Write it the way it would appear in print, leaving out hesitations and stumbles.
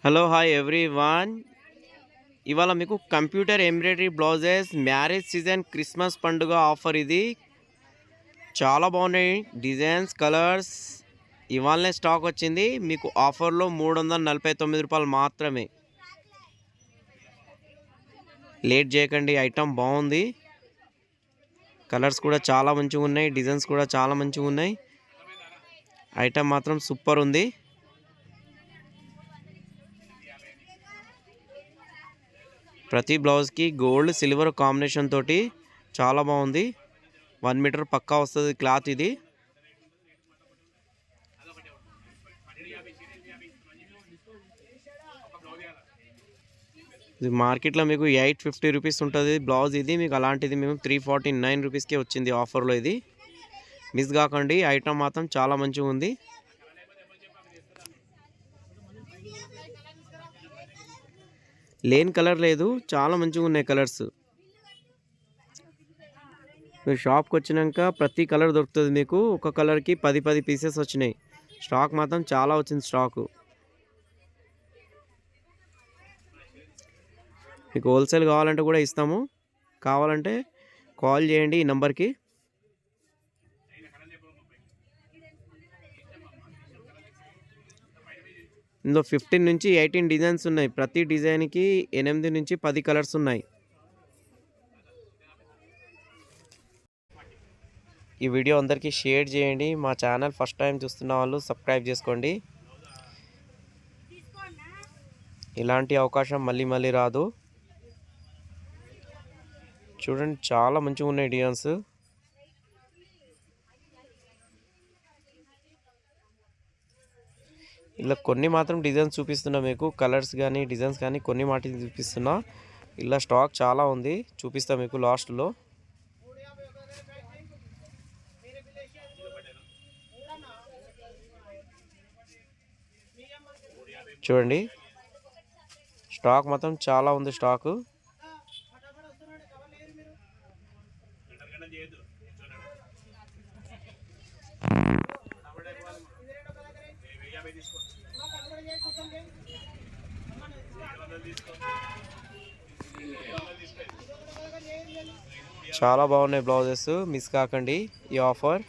Hello hi everyone. ఇవాళ మీకు computer embroidery blouses marriage season Christmas పండుగ ఆఫర్. ఇది చాలా బాగున్నాయి డిజైన్స్, కలర్స్. ఇవాళనే స్టాక్ వచ్చింది. మీకు ఆఫర్లో 349 రూపాయలు మాత్రమే. లేట్ చేయకండి, ఐటమ్ బాగుంది. కలర్స్ కూడా చాలా మంచిగా ఉన్నాయి, డిజైన్స్ కూడా చాలా మంచిగా ఉన్నాయి. ఐటమ్ మాత్రం సూపర్ ఉంది. ప్రతి బ్లౌజ్కి గోల్డ్ సిల్వర్ కాంబినేషన్ తోటి చాలా బాగుంది. 1 మీటర్ పక్కా వస్తుంది క్లాత్. ఇది మార్కెట్లో మీకు 850 రూపీస్ ఉంటుంది బ్లౌజ్. ఇది మీకు అలాంటిది మేము 349 రూపీస్కే వచ్చింది ఆఫర్లో. ఇది మిస్ కాకండి, ఐటమ్ మాత్రం చాలా మంచిగా ఉంది. లేని కలర్ లేదు, చాలా మంచిగా ఉన్నాయి కలర్స్. మీరు షాప్కి వచ్చినాక ప్రతి కలర్ దొరుకుతుంది మీకు. ఒక కలర్కి 10 పీసెస్ వచ్చినాయి. స్టాక్ మాత్రం చాలా వచ్చింది స్టాకు. మీకు హోల్సేల్ కావాలంటే కూడా ఇస్తాము. కావాలంటే కాల్ చేయండి ఈ నెంబర్కి. ఇందులో 15 నుంచి 18 డిజైన్స్ ఉన్నాయి. ప్రతి డిజైన్కి 8 నుంచి 10 కలర్స్ ఉన్నాయి. ఈ వీడియో అందరికీ షేర్ చేయండి. మా ఛానల్ ఫస్ట్ టైం చూస్తున్న వాళ్ళు సబ్స్క్రైబ్ చేసుకోండి. ఇలాంటి అవకాశం మళ్ళీ రాదు. చూడండి, చాలా మంచిగా ఉన్నాయి డిజైన్స్. ఇలా కొన్ని మాత్రం డిజైన్స్ చూపిస్తున్నా మీకు. కలర్స్ కానీ డిజైన్స్ కానీ కొన్ని మాటలు చూపిస్తున్నా. ఇలా స్టాక్ చాలా ఉంది, చూపిస్తా మీకు లాస్ట్లో. చూడండి, స్టాక్ మాత్రం చాలా ఉంది స్టాకు. చాలా బాగున్నాయి బ్లౌజెస్, మిస్ కాకండి ఈ ఆఫర్.